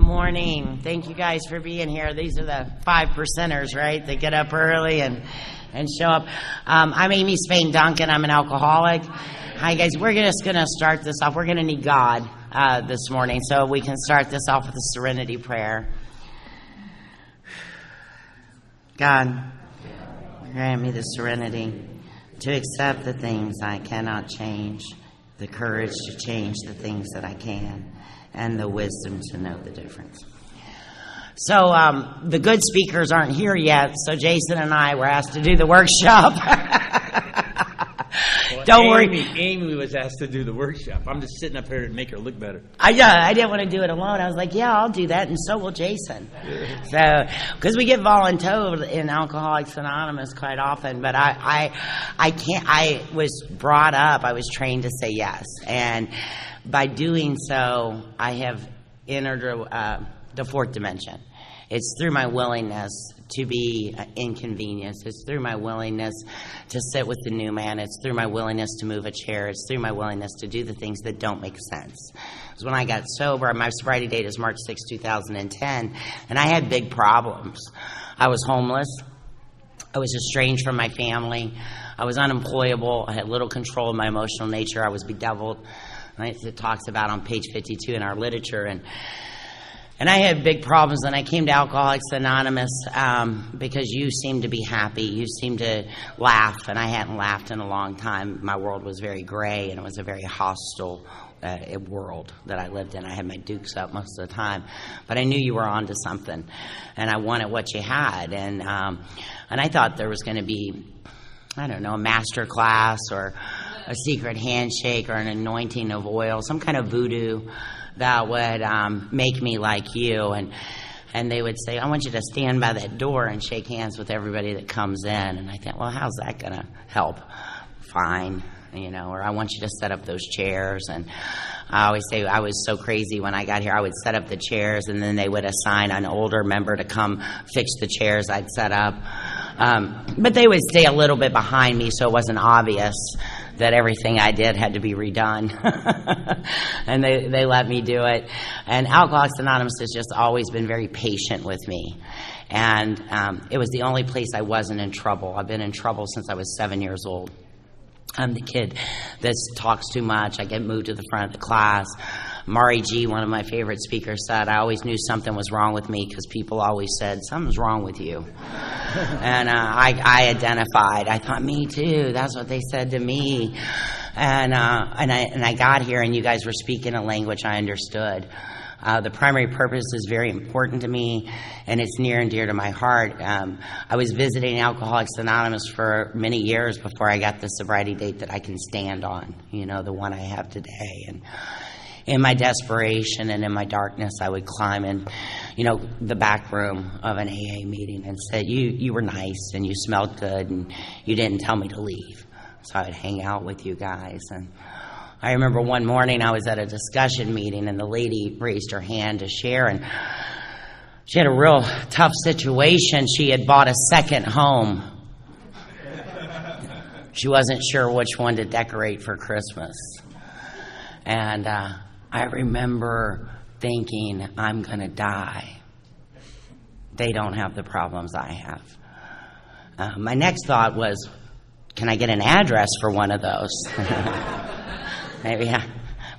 morning. Thank you guys for being here. These are the 5%ers, right? They get up early and show up. I'm Amy Spain Duncan. I'm an alcoholic. Hi, guys. We're just going to start this off. We're going to need God this morning, so we can start this off with a serenity prayer. God, grant me the serenity to accept the things I cannot change, the courage to change the things that I can, and the wisdom to know the difference. So the good speakers aren't here yet, so Jason and I were asked to do the workshop. Well, Don't worry. Amy was asked to do the workshop. I'm just sitting up here to make her look better. I didn't want to do it alone. I was like, yeah, I'll do that, and so will Jason. So, because we get voluntold in Alcoholics Anonymous quite often, but I can't. I was brought up. I was trained to say yes, and by doing so, I have entered the fourth dimension. It's through my willingness to be inconvenienced. It's through my willingness to sit with the new man. It's through my willingness to move a chair. It's through my willingness to do the things that don't make sense. Because when I got sober, my sobriety date is March 6, 2010, and I had big problems. I was homeless. I was estranged from my family. I was unemployable. I had little control of my emotional nature. I was bedeviled. It talks about on page 52 in our literature, and I had big problems, and I came to Alcoholics Anonymous because you seemed to be happy. You seemed to laugh, and I hadn't laughed in a long time. My world was very gray, and it was a very hostile world that I lived in. I had my dukes up most of the time, but I knew you were onto something, and I wanted what you had, and I thought there was going to be, I don't know, a master class or a secret handshake or an anointing of oil, some kind of voodoo that would make me like you. And they would say, I want you to stand by that door and shake hands with everybody that comes in. And I thought, well, how's that going to help? Fine, or I want you to set up those chairs. And I always say I was so crazy when I got here. I would set up the chairs, and then they would assign an older member to come fix the chairs I'd set up. But they would stay a little bit behind me, so it wasn't obvious that everything I did had to be redone. And they let me do it. And Alcoholics Anonymous has just always been very patient with me. And it was the only place I wasn't in trouble. I've been in trouble since I was 7 years old. I'm the kid that talks too much. I get moved to the front of the class. Mari G., one of my favorite speakers, said, I always knew something was wrong with me because people always said, something's wrong with you. And I identified. I thought, me too. That's what they said to me. And I got here, and you guys were speaking a language I understood. The primary purpose is very important to me, and it's near and dear to my heart. I was visiting Alcoholics Anonymous for many years before I got the sobriety date that I can stand on, the one I have today. And in my desperation and in my darkness, I would climb in, the back room of an AA meeting and say, you were nice and you smelled good and you didn't tell me to leave. So I would hang out with you guys. And I remember one morning I was at a discussion meeting, and the lady raised her hand to share, and she had a real tough situation. She had bought a second home. She wasn't sure which one to decorate for Christmas. And I remember thinking, I'm going to die. They don't have the problems I have. My next thought was, can I get an address for one of those? Maybe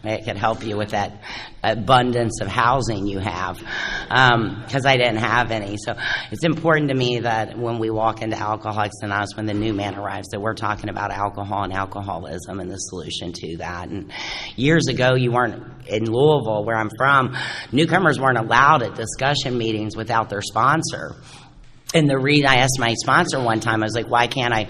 it could help you with that abundance of housing you have, because I didn't have any. So it's important to me that when we walk into Alcoholics Anonymous, when the new man arrives, that we're talking about alcohol and alcoholism and the solution to that. And years ago, you weren't in Louisville, where I'm from, newcomers weren't allowed at discussion meetings without their sponsor. And the reason I asked my sponsor one time, I was like, why can't I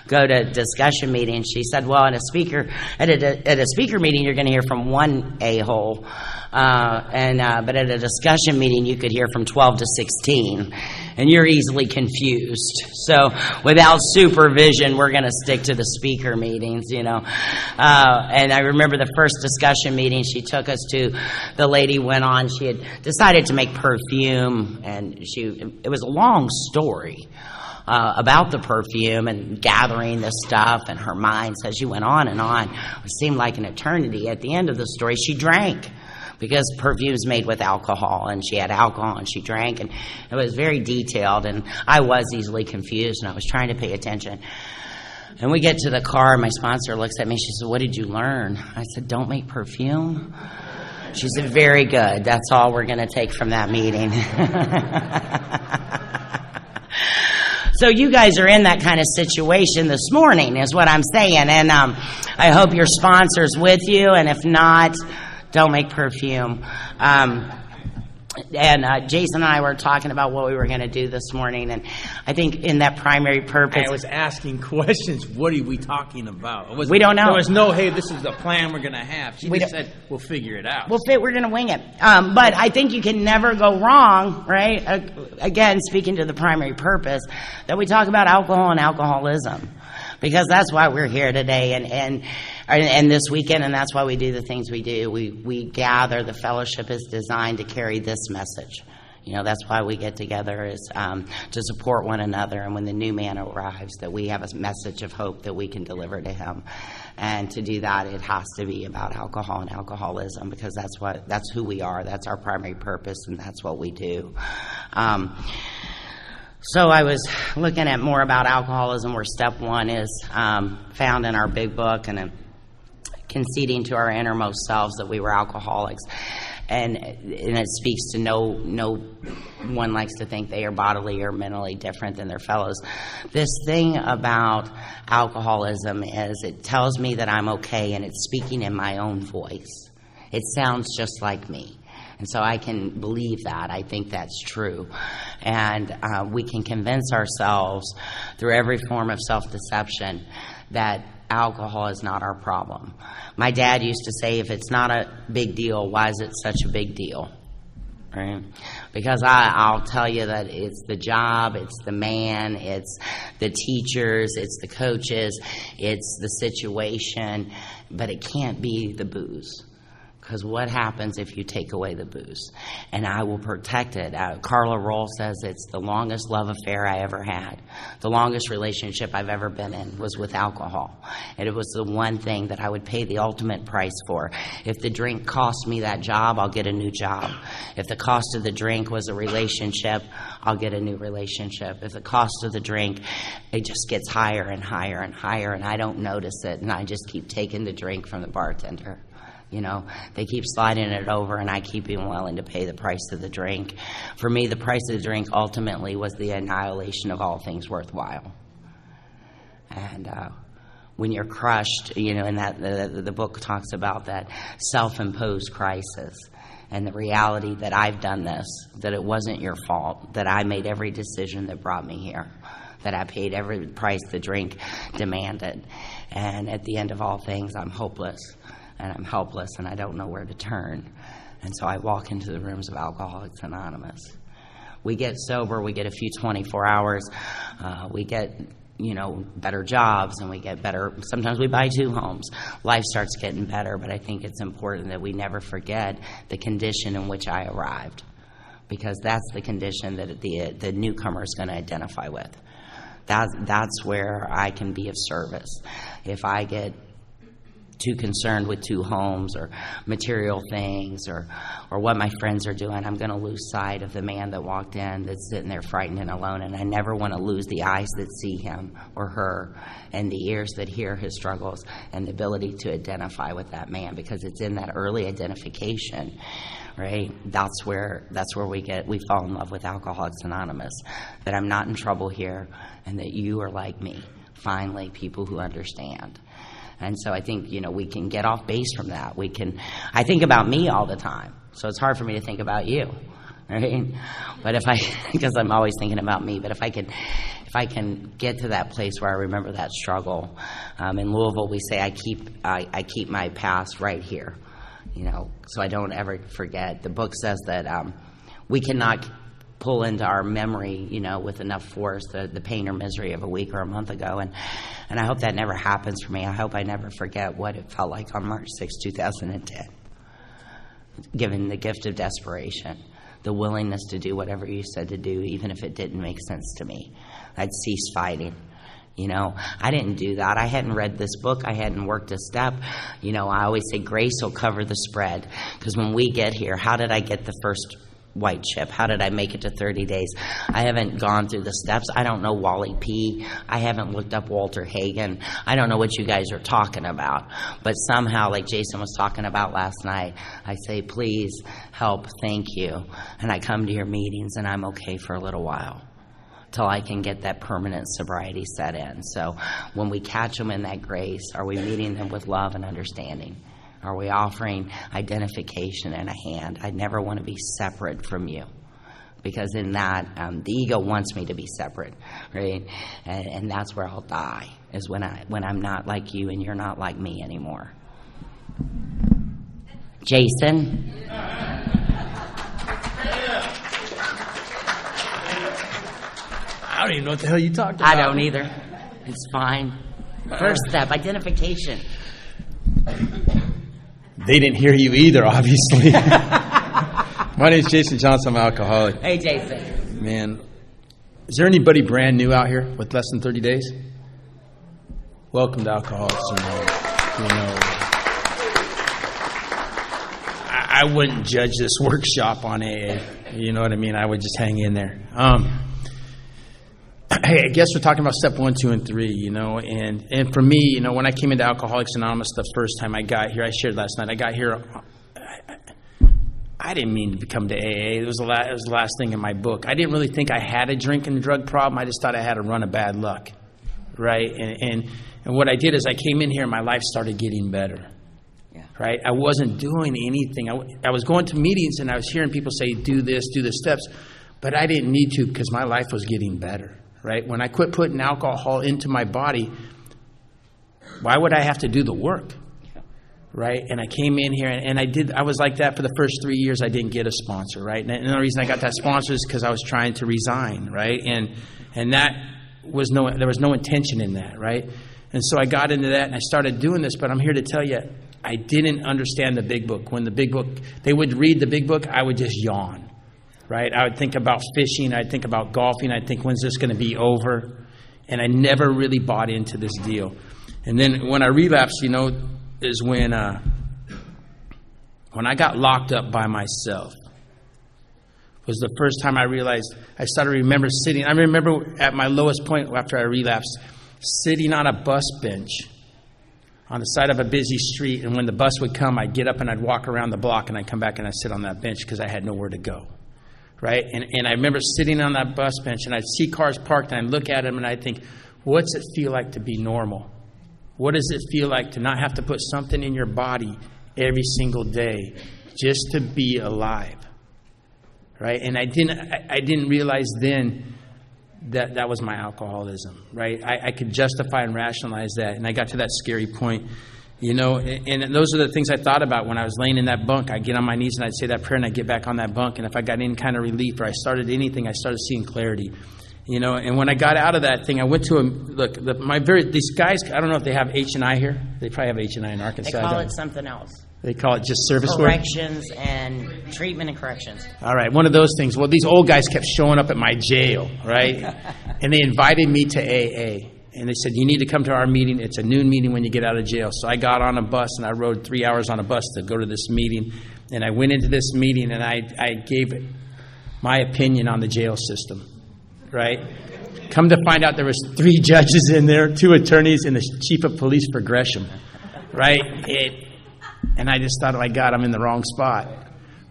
go to discussion meetings? She said, well, at a speaker meeting, you're going to hear from one a-hole. But at a discussion meeting, you could hear from 12 to 16. And you're easily confused. So without supervision, we're going to stick to the speaker meetings, And I remember the first discussion meeting she took us to, the lady went on, she had decided to make perfume, and it was a long story about the perfume and gathering the stuff, and her mind says she went on and on. It seemed like an eternity. At the end of the story, she drank, because perfume's made with alcohol, and she had alcohol and she drank, and it was very detailed, and I was easily confused, and I was trying to pay attention. And we get to the car, and my sponsor looks at me, she said, "What did you learn?" I said, "Don't make perfume." She said, "Very good. That's all we're going to take from that meeting." So you guys are in that kind of situation this morning, is what I'm saying. And I hope your sponsor's with you, and if not, don't make perfume. And Jason and I were talking about what we were going to do this morning, and I think in that primary purpose... I was asking questions. What are we talking about? We don't know. There was no, hey, this is the plan we're going to have. She We just don't- said, we'll figure it out. We're going to wing it. But I think you can never go wrong, right? Again, speaking to the primary purpose, that we talk about alcohol and alcoholism. Because that's why we're here today and this weekend, and that's why we do the things we do. We gather. The fellowship is designed to carry this message. You know, that's why we get together, is to support one another. And when the new man arrives, that we have a message of hope that we can deliver to him. And to do that, it has to be about alcohol and alcoholism, because that's who we are. That's our primary purpose, and that's what we do. So I was looking at more about alcoholism, where step one is found in our big book, and conceding to our innermost selves that we were alcoholics. And it speaks to no one likes to think they are bodily or mentally different than their fellows. This thing about alcoholism is it tells me that I'm okay, and it's speaking in my own voice. It sounds just like me. And so I can believe that. I think that's true. And we can convince ourselves through every form of self-deception that alcohol is not our problem. My dad used to say, if it's not a big deal, why is it such a big deal? Right? Because I'll tell you that it's the job, it's the man, it's the teachers, it's the coaches, it's the situation, but it can't be the booze. Because what happens if you take away the booze? And I will protect it. Carla Roll says it's the longest love affair I ever had. The longest relationship I've ever been in was with alcohol. And it was the one thing that I would pay the ultimate price for. If the drink cost me that job, I'll get a new job. If the cost of the drink was a relationship, I'll get a new relationship. If the cost of the drink, it just gets higher and higher and higher, and I don't notice it, and I just keep taking the drink from the bartender. You know, they keep sliding it over, and I keep being willing to pay the price of the drink. For me, the price of the drink ultimately was the annihilation of all things worthwhile. And when you're crushed, you know, and that the book talks about that self-imposed crisis, and the reality that I've done this, that it wasn't your fault, that I made every decision that brought me here, that I paid every price the drink demanded. And at the end of all things, I'm hopeless. And I'm helpless, and I don't know where to turn. And so I walk into the rooms of Alcoholics Anonymous. We get sober, we get a few 24 hours, we get, you know, better jobs, and we get better, sometimes we buy 2 homes. Life starts getting better, but I think it's important that we never forget the condition in which I arrived, because that's the condition that the newcomer is going to identify with. That's where I can be of service. If I get too concerned with 2 homes or material things or what my friends are doing, I'm going to lose sight of the man that walked in that's sitting there frightened and alone. And I never want to lose the eyes that see him or her, and the ears that hear his struggles, and the ability to identify with that man, because it's in that early identification, right? That's where we fall in love with Alcoholics Anonymous, that I'm not in trouble here, and that you are like me. Finally, people who understand. And so I think, you know, we can get off base from that. I think about me all the time, so it's hard for me to think about you, right? But because I'm always thinking about me, but if I can get to that place where I remember that struggle. In Louisville, we say I keep my past right here, you know, so I don't ever forget. The book says that we cannot pull into our memory, you know, with enough force the pain or misery of a week or a month ago, and I hope that never happens for me. I hope I never forget what it felt like on March 6, 2010, given the gift of desperation, the willingness to do whatever you said to do, even if it didn't make sense to me. I'd cease fighting, You know, I didn't do that. I hadn't read this book. I hadn't worked a step. You know, I always say grace will cover the spread. Because when we get here, how did I get the first white chip? How did I make it to 30 days? I haven't gone through the steps. I don't know Wally P. I haven't looked up Walter Hagen. I don't know what you guys are talking about. But somehow, like Jason was talking about last night, I say, please help, thank you. And I come to your meetings and I'm okay for a little while, till I can get that permanent sobriety set in. So when we catch them in that grace, are we meeting them with love and understanding? Are we offering identification and a hand? I never want to be separate from you, because in that, the ego wants me to be separate, right? And that's where I'll die, is when I'm not like you and you're not like me anymore. Jason? I don't even know what the hell you talked about. I don't either. It's fine. First step, identification. They didn't hear you either, obviously. My name's Jason Johnson. I'm an alcoholic. Hey, Jason. Man, is there anybody brand new out here with less than 30 days? Welcome to Alcoholics Anonymous. You know, I wouldn't judge this workshop on AA. You know what I mean? I would just hang in there. Hey, I guess we're talking about step 1, 2, and 3, you know, and for me, you know, when I came into Alcoholics Anonymous the first time I got here, I shared last night, I got here, I didn't mean to become to AA. It was the last thing in my book. I didn't really think I had a drink and drug problem. I just thought I had a run of bad luck, right? And what I did is I came in here and my life started getting better, right? I wasn't doing anything. I was going to meetings and I was hearing people say, do the steps, but I didn't need to because my life was getting better. Right? When I quit putting alcohol into my body, why would I have to do the work? Right? And I came in here and I was like that for the first 3 years. I didn't get a sponsor, right? And the reason I got that sponsor is because I was trying to resign, right? And that was there was no intention in that, right? And so I got into that and I started doing this, but I'm here to tell you, I didn't understand the big book. When the big book, they would read the big book, I would just yawn. Right? I would think about fishing. I'd think about golfing. I'd think, when's this going to be over? And I never really bought into this deal. And then when I relapsed, you know, is when I got locked up by myself. Was the first time I realized, I started to remember sitting. I remember at my lowest point after I relapsed, sitting on a bus bench on the side of a busy street. And when the bus would come, I'd get up and I'd walk around the block and I'd come back and I'd sit on that bench because I had nowhere to go. Right? And I remember sitting on that bus bench and I'd see cars parked and I'd look at them and I'd think, what's it feel like to be normal? What does it feel like to not have to put something in your body every single day just to be alive? Right? And I didn't realize then that was my alcoholism. Right? I could justify and rationalize that. And I got to that scary point. You know, and those are the things I thought about when I was laying in that bunk. I'd get on my knees and I'd say that prayer and I'd get back on that bunk. And if I got any kind of relief or I started anything, I started seeing clarity. You know, and when I got out of that thing, I went to these guys, I don't know if they have H&I here. They probably have H&I in Arkansas. They call it something else. They call it just service work? Corrections and treatment and corrections. All right, one of those things. Well, these old guys kept showing up at my jail, right? And they invited me to AA. And they said, you need to come to our meeting. It's a noon meeting when you get out of jail. So I got on a bus and I rode 3 hours on a bus to go to this meeting. And I went into this meeting and I gave my opinion on the jail system, right? Come to find out there was 3 judges in there, 2 attorneys, and the chief of police for Gresham, right? And I just thought, oh my God, I'm in the wrong spot.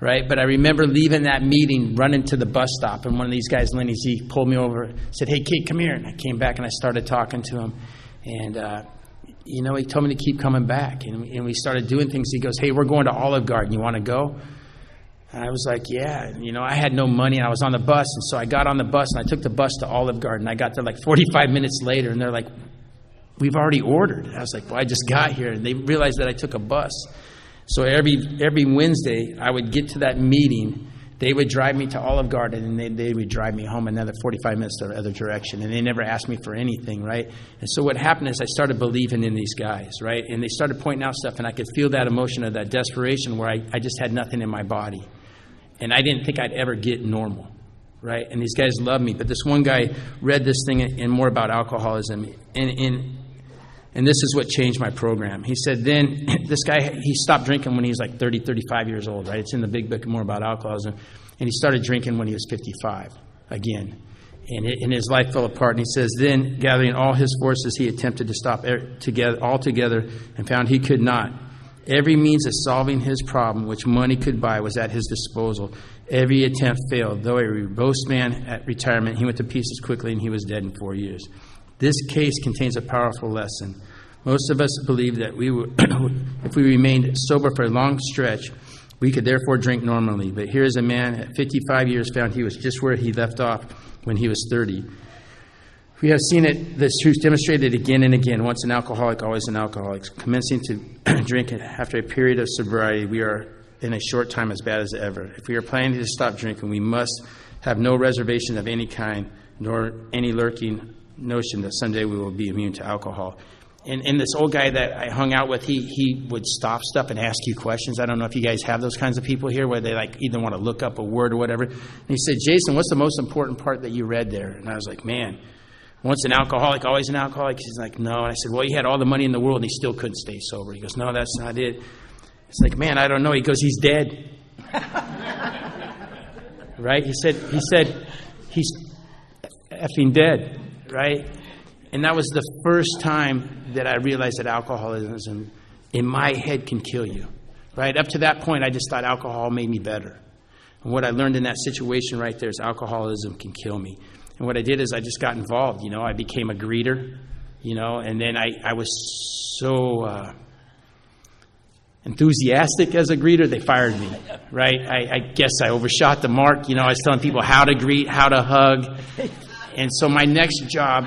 Right? But I remember leaving that meeting, running to the bus stop, and one of these guys, Lenny Z, pulled me over, said, hey, kid, come here. And I came back and I started talking to him. And, you know, he told me to keep coming back. And we started doing things. He goes, hey, we're going to Olive Garden. You want to go? And I was like, yeah. And, you know, I had no money, and I was on the bus. And so I got on the bus, and I took the bus to Olive Garden. I got there like 45 minutes later, and they're like, we've already ordered. And I was like, well, I just got here. And they realized that I took a bus. So every Wednesday, I would get to that meeting. They would drive me to Olive Garden, and they would drive me home another 45 minutes the other direction. And they never asked me for anything, right? And so what happened is I started believing in these guys, right? And they started pointing out stuff, and I could feel that emotion of that desperation where I just had nothing in my body. And I didn't think I'd ever get normal, right? And these guys loved me. But this one guy read this thing in more about alcoholism. And this is what changed my program. He said then, this guy, he stopped drinking when he was like 30, 35 years old, right? It's in the big book more about alcoholism. And he started drinking when he was 55 again. And his life fell apart. And he says, then, gathering all his forces, he attempted to stop altogether and found he could not. Every means of solving his problem, which money could buy, was at his disposal. Every attempt failed. Though a robust man at retirement, he went to pieces quickly and he was dead in 4 years. This case contains a powerful lesson. Most of us believe that if we remained sober for a long stretch, we could therefore drink normally. But here is a man at 55 years found he was just where he left off when he was 30. We have seen this truth demonstrated again and again. Once an alcoholic, always an alcoholic. Commencing to drink after a period of sobriety, we are in a short time as bad as ever. If we are planning to stop drinking, we must have no reservation of any kind, nor any lurking notion that someday we will be immune to alcohol. And this old guy that I hung out with, he would stop stuff and ask you questions. I don't know if you guys have those kinds of people here where they like either want to look up a word or whatever. And he said, Jason, what's the most important part that you read there? And I was like, man, once an alcoholic, always an alcoholic? He's like, no. And I said, well, he had all the money in the world and he still couldn't stay sober. He goes, no, that's not it. It's like, man, I don't know. He goes, he's dead. Right? He said, he's effing dead. Right? And that was the first time that I realized that alcoholism in my head can kill you. Right? Up to that point, I just thought alcohol made me better. And what I learned in that situation right there is alcoholism can kill me. And what I did is I just got involved. I became a greeter, and then I was so enthusiastic as a greeter, they fired me, right? I guess I overshot the mark. I was telling people how to greet, how to hug. And so my next job,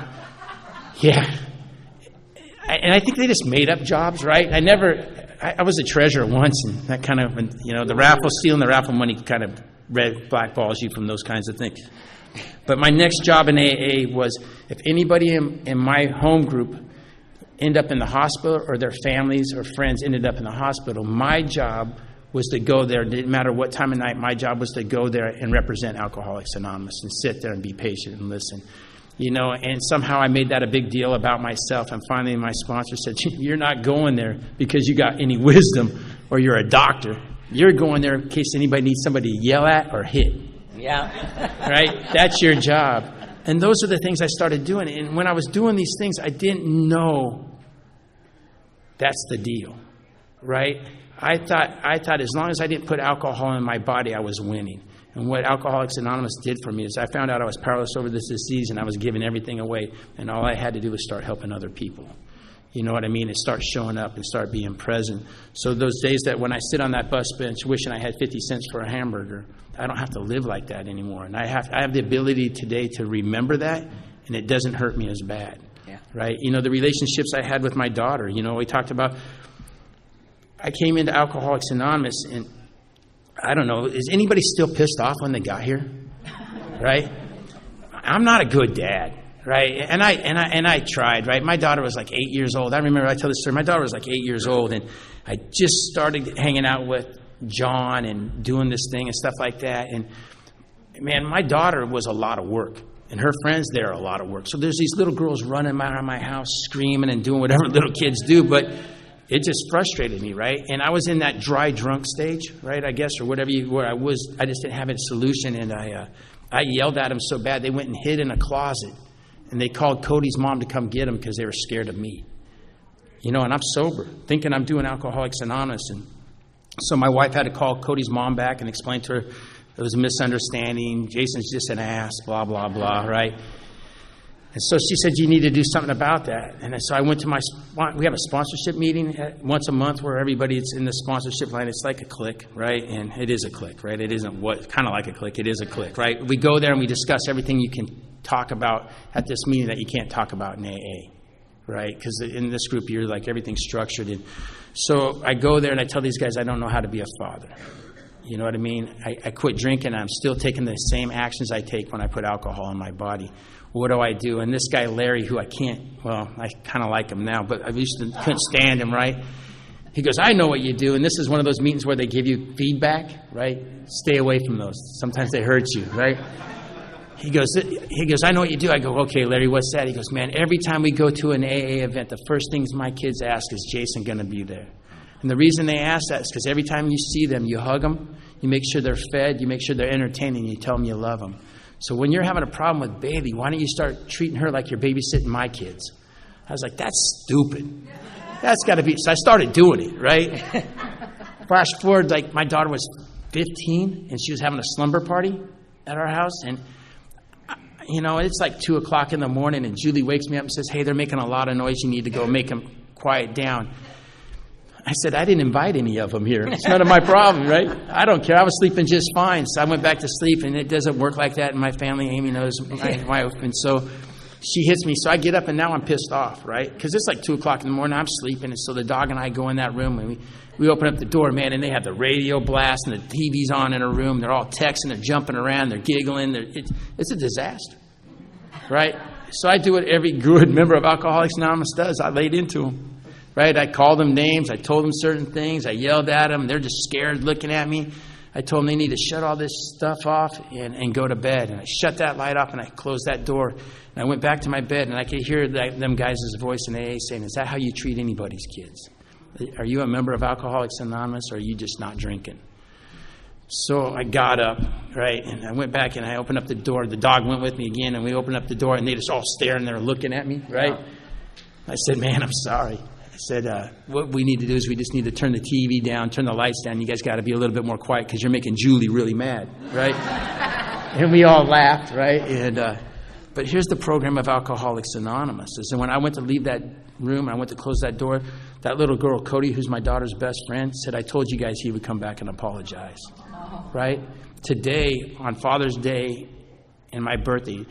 and I think they just made up jobs, right? I was a treasurer once, and that kind of, the raffle, stealing the raffle money kind of blackballs you from those kinds of things. But my next job in AA was if anybody in my home group ended up in the hospital or their families or friends ended up in the hospital, my job was to go there. It didn't matter what time of night. My job was to go there and represent Alcoholics Anonymous and sit there and be patient and listen. And somehow I made that a big deal about myself. And finally my sponsor said, you're not going there because you got any wisdom or you're a doctor. You're going there in case anybody needs somebody to yell at or hit. Yeah. Right? That's your job. And those are the things I started doing. And when I was doing these things, I didn't know that's the deal. Right? I thought as long as I didn't put alcohol in my body, I was winning. And what Alcoholics Anonymous did for me is I found out I was powerless over this disease and I was giving everything away. And all I had to do was start helping other people. You know what I mean? And start showing up and start being present. So those days that when I sit on that bus bench wishing I had 50 cents for a hamburger, I don't have to live like that anymore. And I have the ability today to remember that, and it doesn't hurt me as bad. Yeah. Right? The relationships I had with my daughter, we talked about, I came into Alcoholics Anonymous, and I don't know, is anybody still pissed off when they got here? Right? I'm not a good dad. Right, and I tried. Right, my daughter was like 8 years old. I remember I tell this story. My daughter was like 8 years old, and I just started hanging out with John and doing this thing and stuff like that. And man, my daughter was a lot of work, and her friends there are a lot of work. So there's these little girls running around my house, screaming and doing whatever little kids do. But it just frustrated me, right? And I was in that dry drunk stage, right? I guess, or whatever. Where I was, I just didn't have a solution, and I yelled at them so bad they went and hid in a closet. And they called Cody's mom to come get him because they were scared of me. And I'm sober, thinking I'm doing Alcoholics Anonymous. And so my wife had to call Cody's mom back and explain to her there was a misunderstanding. Jason's just an ass, blah, blah, blah, right? And so she said, you need to do something about that. And so I went to we have a sponsorship meeting once a month where everybody's in the sponsorship line. It's like a clique, right? And it is a clique, right? It isn't kind of like a clique. It is a clique, right? We go there and we discuss everything you can talk about at this meeting that you can't talk about in AA, right? Because in this group, you're like everything's structured. And so I go there and I tell these guys I don't know how to be a father. You know what I mean? I quit drinking. I'm still taking the same actions I take when I put alcohol in my body. What do I do? And this guy, Larry, who I kind of like him now, but I couldn't stand him, right? He goes, I know what you do. And this is one of those meetings where they give you feedback, right? Stay away from those. Sometimes they hurt you, right? He goes, I know what you do. I go, okay, Larry, what's that? He goes, man, every time we go to an AA event, the first things my kids ask is, Jason going to be there? And the reason they ask that is because every time you see them, you hug them, you make sure they're fed, you make sure they're entertained, and you tell them you love them. So when you're having a problem with Bailey, why don't you start treating her like you're babysitting my kids? I was like, that's stupid. That's got to be. So I started doing it, right? Flash forward, like my daughter was 15, and she was having a slumber party at our house, and it's like 2 o'clock in the morning, and Julie wakes me up and says, hey, they're making a lot of noise. You need to go make them quiet down. I said, I didn't invite any of them here. It's none of my problem, right? I don't care. I was sleeping just fine. So I went back to sleep, and it doesn't work like that in my family. Amy knows my wife. And so she hits me. So I get up, and now I'm pissed off, right? Because it's like 2 o'clock in the morning. I'm sleeping. And so the dog and I go in that room, and we open up the door, man, and they have the radio blast, and the TV's on in a room. They're all texting. They're jumping around. They're giggling. It's a disaster, right? So I do what every good member of Alcoholics Anonymous does. I laid into them. Right? I called them names. I told them certain things. I yelled at them. They're just scared looking at me. I told them they need to shut all this stuff off and go to bed. And I shut that light off and I closed that door. And I went back to my bed and I could hear them guys' voice in AA saying, is that how you treat anybody's kids? Are you a member of Alcoholics Anonymous or are you just not drinking? So I got up, right, and I went back and I opened up the door. The dog went with me again and we opened up the door and they just all staring there looking at me, right? I said, man, I'm sorry. I said, what we need to do is we just need to turn the TV down, turn the lights down. You guys got to be a little bit more quiet because you're making Julie really mad, right? And we all laughed, right? And but here's the program of Alcoholics Anonymous. Is that when I went to leave that room, I went to close that door, that little girl, Cody, who's my daughter's best friend, said, I told you guys he would come back and apologize, right? Today, on Father's Day and my birthday,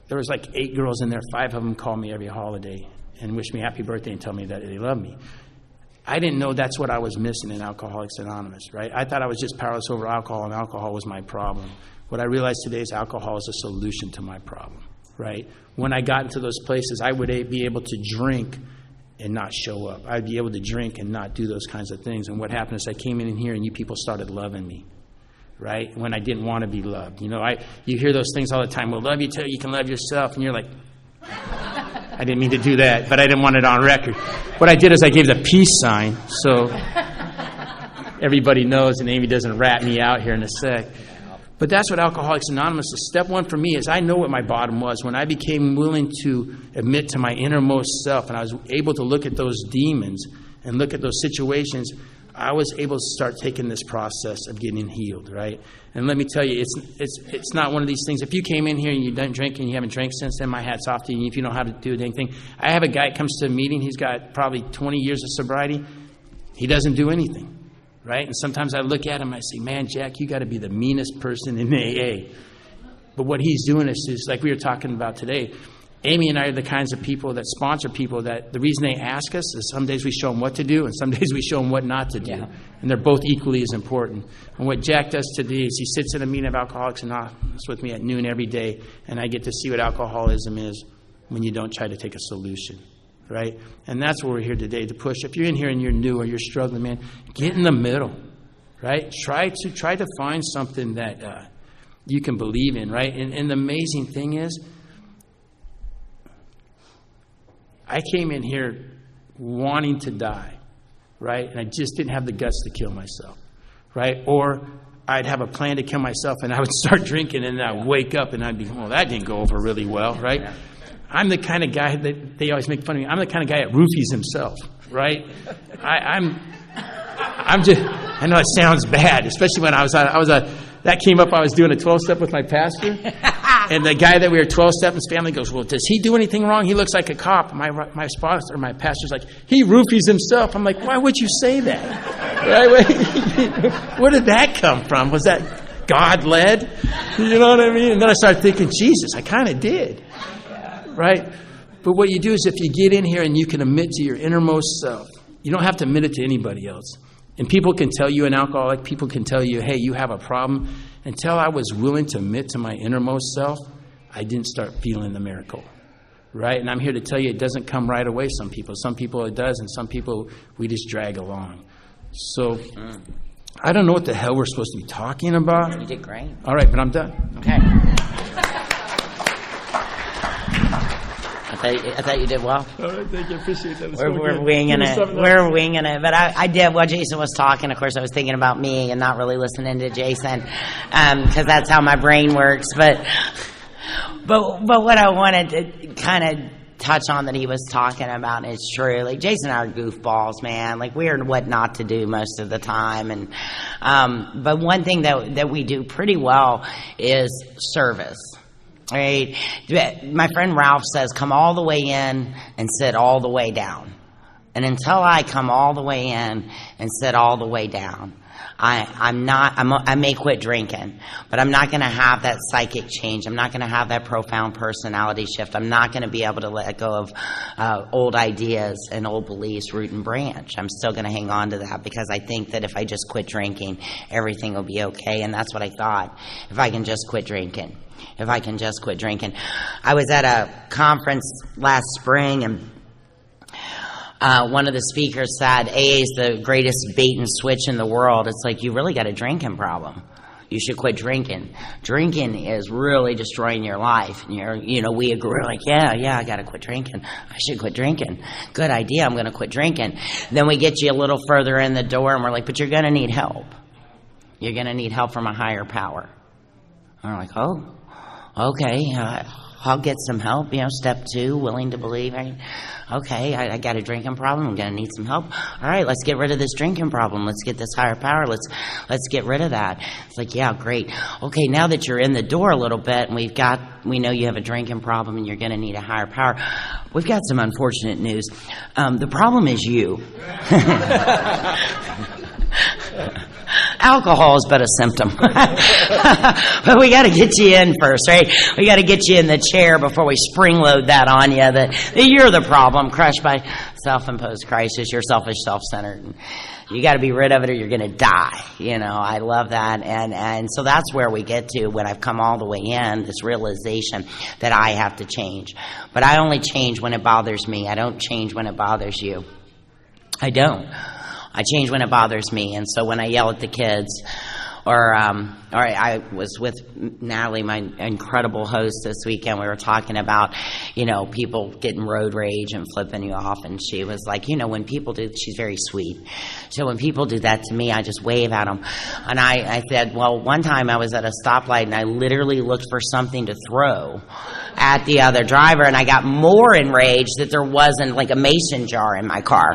there was like 8 girls in there. 5 of them call me every holiday and wish me happy birthday and tell me that they love me. I didn't know that's what I was missing in Alcoholics Anonymous, right? I thought I was just powerless over alcohol and alcohol was my problem. What I realized today is alcohol is a solution to my problem, right? When I got into those places, I would be able to drink and not show up. I'd be able to drink and not do those kinds of things. And what happened is I came in here and you people started loving me, right? When I didn't want to be loved. You hear those things all the time. Well, love you till you can love yourself. And you're like, I didn't mean to do that, but I didn't want it on record. What I did is I gave the peace sign so everybody knows and Amy doesn't rat me out here in a sec. But that's what Alcoholics Anonymous is. Step one for me is I know what my bottom was. When I became willing to admit to my innermost self and I was able to look at those demons and look at those situations, I was able to start taking this process of getting healed, right? And let me tell you, it's not one of these things. If you came in here and you didn't drink and you haven't drank since then, my hat's off to you if you know how to do anything. I have a guy that comes to a meeting. He's got probably 20 years of sobriety. He doesn't do anything, right? And sometimes I look at him and I say, man, Jack, you got to be the meanest person in AA. But what he's doing is like we were talking about today, Amy and I are the kinds of people that sponsor people that the reason they ask us is some days we show them what to do and some days we show them what not to do. Yeah. And they're both equally as important. And what Jack does today is he sits in a meeting of Alcoholics Anonymous with me at noon every day, and I get to see what alcoholism is when you don't try to take a solution, right? And that's what we're here today to push. If you're in here and you're new or you're struggling, man, get in the middle, right? Try to find something that you can believe in, right? And the amazing thing is, I came in here wanting to die, right? And I just didn't have the guts to kill myself, right? Or I'd have a plan to kill myself and I would start drinking and I'd wake up and I'd be, well, that didn't go over really well, right? Yeah. I'm the kind of guy that they always make fun of me. I'm the kind of guy that roofies himself, right? I'm just, I know it sounds bad, especially when I was that came up, I was doing a 12-step with my pastor. And the guy that we were 12-step, his family goes, well, does he do anything wrong? He looks like a cop. My sponsor, my pastor's like, he roofies himself. I'm like, why would you say that? Right? Where did that come from? Was that God-led? You know what I mean? And then I started thinking, Jesus, I kind of did. Right? But what you do is if you get in here and you can admit to your innermost self, you don't have to admit it to anybody else. And people can tell you, an alcoholic, people can tell you, hey, you have a problem. Until I was willing to admit to my innermost self, I didn't start feeling the miracle, right? And I'm here to tell you it doesn't come right away, some people. Some people it does, and some people we just drag along. So I don't know what the hell we're supposed to be talking about. You did great. All right, but I'm done. Okay. thought you did well. All right, thank you. Appreciate that. We're winging it. We're winging it. But I did, while Jason was talking, of course, I was thinking about me and not really listening to Jason, because that's how my brain works. But what I wanted to kind of touch on that he was talking about is true. Like, Jason and I are goofballs, man. Like, we're what not to do most of the time. And but one thing that we do pretty well is service. Right? My friend Ralph says, come all the way in and sit all the way down. And until I come all the way in and sit all the way down, I may quit drinking, but I'm not going to have that psychic change. I'm not going to have that profound personality shift. I'm not going to be able to let go of old ideas and old beliefs, root and branch. I'm still going to hang on to that, because I think that if I just quit drinking, everything will be okay. And that's what I thought. If I can just quit drinking. If I can just quit drinking. I was at a conference last spring, and one of the speakers said, AA is the greatest bait and switch in the world. It's like, you really got a drinking problem. You should quit drinking. Drinking is really destroying your life. And we agree, like, yeah, I got to quit drinking. I should quit drinking. Good idea, I'm going to quit drinking. Then we get you a little further in the door, and we're like, but you're going to need help. You're going to need help from a higher power. And we're like, oh, okay, I'll get some help. Step 2, willing to believe. Okay, I got a drinking problem. I'm going to need some help. All right, let's get rid of this drinking problem. Let's get this higher power. Let's get rid of that. It's like, yeah, great. Okay, now that you're in the door a little bit, and we know you have a drinking problem and you're going to need a higher power, we've got some unfortunate news. The problem is you. Alcohol is but a symptom. But we got to get you in first, right? We got to get you in the chair before we spring load that on you, that you're the problem, crushed by self-imposed crisis. You're selfish, self-centered. And you got to be rid of it or you're going to die. I love that. And so that's where we get to when I've come all the way in, this realization that I have to change. But I only change when it bothers me. I don't change when it bothers you. I don't. I change when it bothers me. And so when I yell at the kids, or I was with Natalie, my incredible host, this weekend. We were talking about, people getting road rage and flipping you off. And she was like, when people do, she's very sweet. So when people do that to me, I just wave at them. And I said, well, one time I was at a stoplight and I literally looked for something to throw at the other driver, and I got more enraged that there wasn't like a mason jar in my car,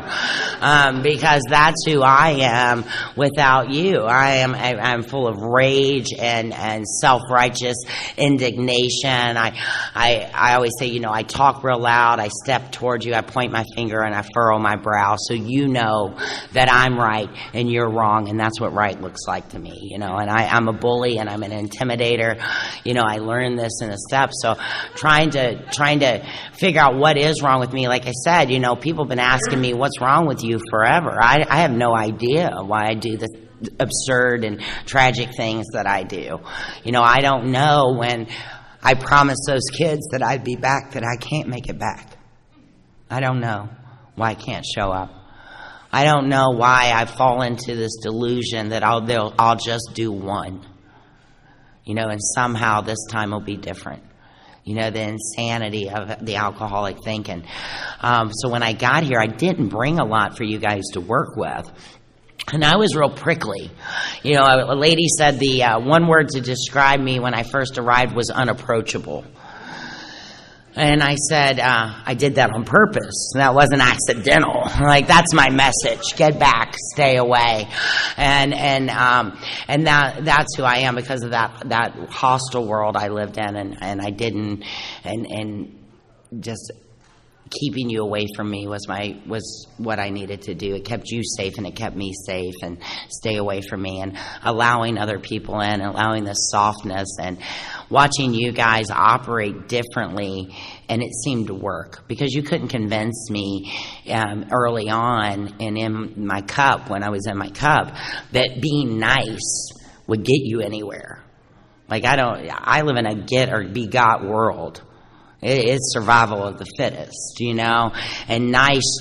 because that's who I am without you. I'm full of rage and self-righteous indignation. I always say, I talk real loud, I step towards you, I point my finger and I furrow my brow, so you know that I'm right and you're wrong, and that's what right looks like to me. And I'm a bully and I'm an intimidator. I learned this in the steps. So trying to figure out what is wrong with me. Like I said, people have been asking me, what's wrong with you forever? I have no idea why I do the absurd and tragic things that I do. I don't know when I promised those kids that I'd be back that I can't make it back. I don't know why I can't show up. I don't know why I fall into this delusion that I'll just do one. And somehow this time will be different. The insanity of the alcoholic thinking. So when I got here, I didn't bring a lot for you guys to work with. And I was real prickly. A lady said the one word to describe me when I first arrived was unapproachable. And I said, I did that on purpose. That wasn't accidental. Like, that's my message. Get back, stay away. And that's who I am because of that hostile world I lived in, and I didn't, and just keeping you away from me was what I needed to do. It kept you safe and it kept me safe, and stay away from me, and allowing other people in, allowing the softness, and watching you guys operate differently. And it seemed to work because you couldn't convince me early on and in my cup, when I was in my cup, that being nice would get you anywhere. Like, I live in a get or be got world. It's survival of the fittest, and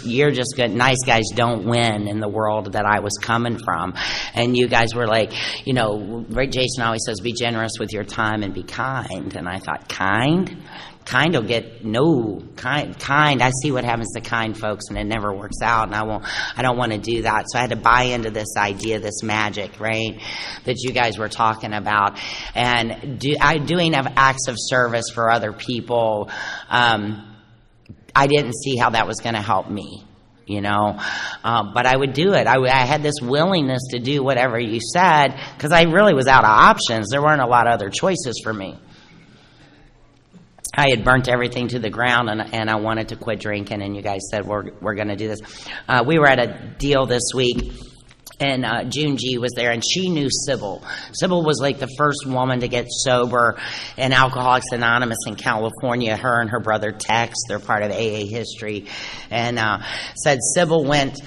you're just good. Nice guys don't win in the world that I was coming from. And you guys were like, Jason always says, be generous with your time and be kind. And I thought, kind? kind will get kind. I see what happens to kind folks, and it never works out, and I don't want to do that. So I had to buy into this idea, this magic, right, that you guys were talking about, and doing acts of service for other people. I didn't see how that was going to help me. But I would do it. I had this willingness to do whatever you said, because I really was out of options. There weren't a lot of other choices for me. I had burnt everything to the ground, and I wanted to quit drinking, and you guys said, we're going to do this. We were at a deal this week, and June G was there, and she knew Sybil. Sybil was like the first woman to get sober in Alcoholics Anonymous in California. Her and her brother Tex, they're part of AA history, and said Sybil went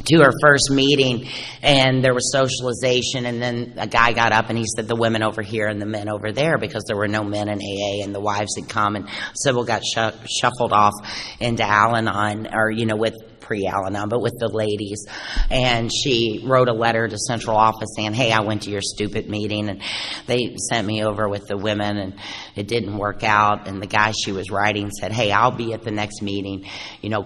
to her first meeting, and there was socialization, and then a guy got up and he said, the women over here and the men over there, because there were no men in AA, and the wives had come, and Sybil got shuffled off into Al-Anon, or with pre-Al-Anon, but with the ladies. And she wrote a letter to central office saying, hey, I went to your stupid meeting, and they sent me over with the women, and it didn't work out. And the guy she was writing said, hey, I'll be at the next meeting,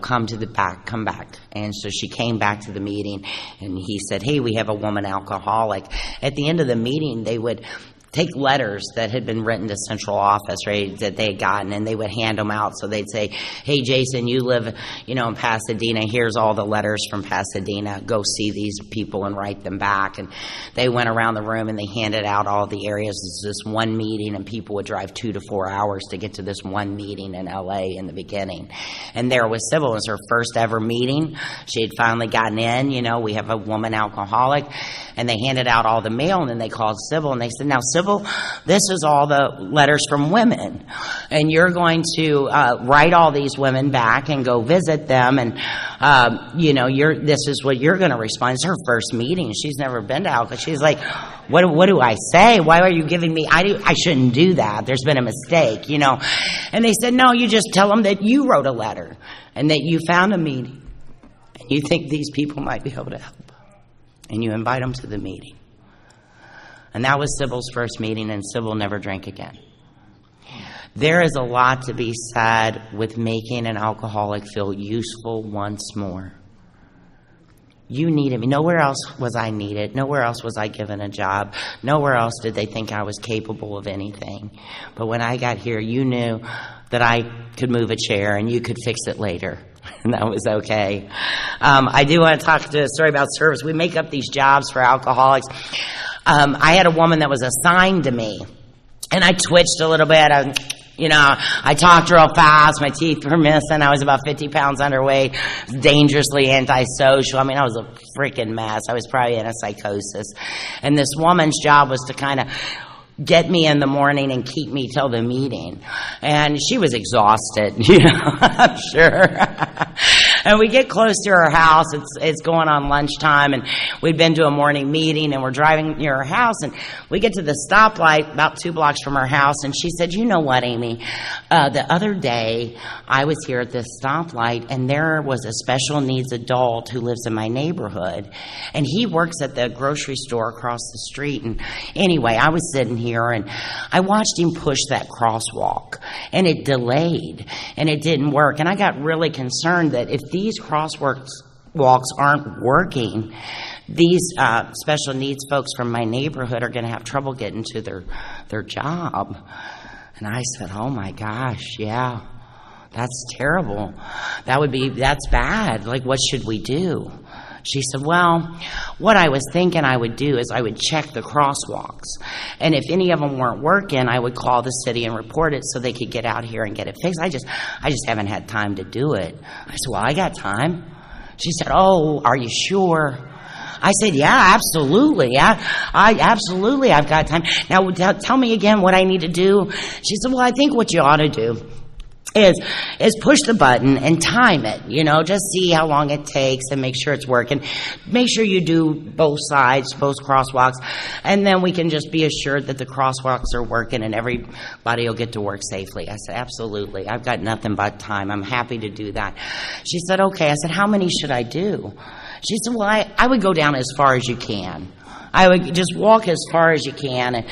come to the back, come back. And so she came back to the meeting, and he said, hey, we have a woman alcoholic. At the end of the meeting, they would take letters that had been written to central office, right, that they had gotten, and they would hand them out. So they'd say, hey, Jason, you live, in Pasadena. Here's all the letters from Pasadena. Go see these people and write them back. And they went around the room, and they handed out all the areas. It's this one meeting, and people would drive 2 to 4 hours to get to this one meeting in L.A. in the beginning. And there was Sybil. It was her first ever meeting. She had finally gotten in. We have a woman alcoholic. And they handed out all the mail, and then they called Sybil, and they said, now, Sybil, this is all the letters from women, and you're going to write all these women back and go visit them, and this is what you're going to respond. It's her first meeting. She's never been to alcohol. She's like, what do I say? Why are you giving me? I shouldn't do that. There's been a mistake, And they said, no, you just tell them that you wrote a letter and that you found a meeting and you think these people might be able to help. And you invite them to the meeting. And that was Sybil's first meeting, and Sybil never drank again. There is a lot to be said with making an alcoholic feel useful once more. You needed me. Nowhere else was I needed. Nowhere else was I given a job. Nowhere else did they think I was capable of anything. But when I got here, you knew that I could move a chair and you could fix it later. And that was okay. I do want to talk to a story about service. We make up these jobs for alcoholics. I had a woman that was assigned to me, and I twitched a little bit. I talked real fast. My teeth were missing. I was about 50 pounds underweight, dangerously antisocial. I was a freaking mess. I was probably in a psychosis. And this woman's job was to kind of get me in the morning and keep me till the meeting. And she was exhausted, I'm sure. And we get close to her house. It's going on lunchtime, and we'd been to a morning meeting, and we're driving near her house, and we get to the stoplight about 2 blocks from her house, and she said, you know what, Amy, the other day I was here at this stoplight, and there was a special needs adult who lives in my neighborhood, and he works at the grocery store across the street. And anyway, I was sitting here, and I watched him push that crosswalk, and it delayed, and it didn't work. And I got really concerned that if these crosswalks aren't working, these special needs folks from my neighborhood are going to have trouble getting to their job. And I said, oh my gosh, yeah, that's terrible. That's bad. Like, what should we do? She said, well, what I was thinking I would do is I would check the crosswalks. And if any of them weren't working, I would call the city and report it so they could get out here and get it fixed. I just haven't had time to do it. I said, well, I got time. She said, oh, are you sure? I said, yeah, absolutely. Absolutely, I've got time. Now, tell me again what I need to do. She said, well, I think what you ought to do is push the button and time it, just see how long it takes and make sure it's working. Make sure you do both sides, both crosswalks, and then we can just be assured that the crosswalks are working and everybody will get to work safely. I said, absolutely. I've got nothing but time. I'm happy to do that. She said, okay. I said, how many should I do? She said, well, I would go down as far as you can. I would just walk as far as you can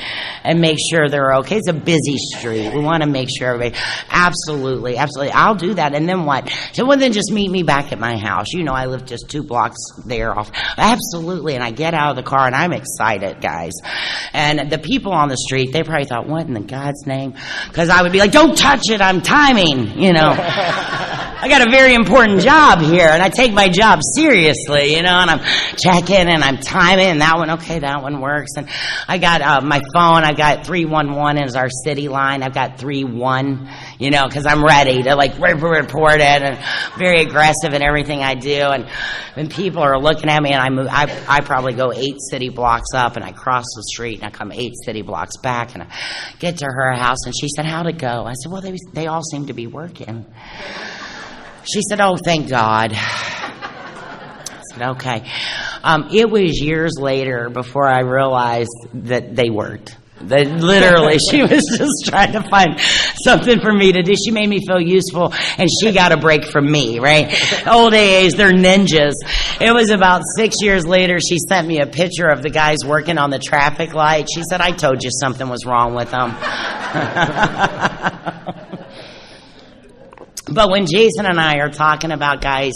and make sure they're okay. It's a busy street. We want to make sure everybody, absolutely, I'll do that. And then what? So, well, then just meet me back at my house. You know, I live just 2 blocks there off. Absolutely. And I get out of the car and I'm excited, guys. And the people on the street, they probably thought, what in the God's name? Because I would be like, don't touch it, I'm timing, you know. I got a very important job here, and I take my job seriously, you know, and I'm checking and I'm timing, and that one, okay, that one works. And I got my phone, I've got 311 as our city line. I've got 31, you know, because I'm ready to, like, report it, and very aggressive in everything I do. And when people are looking at me, and I probably go 8 city blocks up, and I cross the street, and I come 8 city blocks back, and I get to her house, and she said, how'd it go? I said, well, they all seem to be working. She said, oh, thank God. I said, okay. It was years later before I realized that they worked. That literally, she was just trying to find something for me to do. She made me feel useful, and she got a break from me, right? Old AAs, they're ninjas. It was about 6 years later, she sent me a picture of the guys working on the traffic light. She said, I told you something was wrong with them. But when Jason and I are talking about guys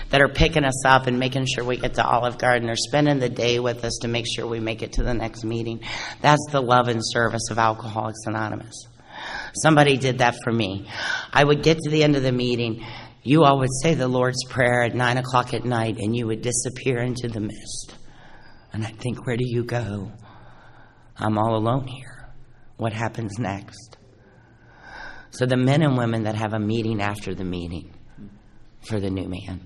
that are picking us up and making sure we get to Olive Garden or spending the day with us to make sure we make it to the next meeting, that's the love and service of Alcoholics Anonymous. Somebody did that for me. I would get to the end of the meeting, you all would say the Lord's Prayer at 9 o'clock at night, and you would disappear into the mist. And I'd think, where do you go? I'm all alone here. What happens next? So the men and women that have a meeting after the meeting for the new man,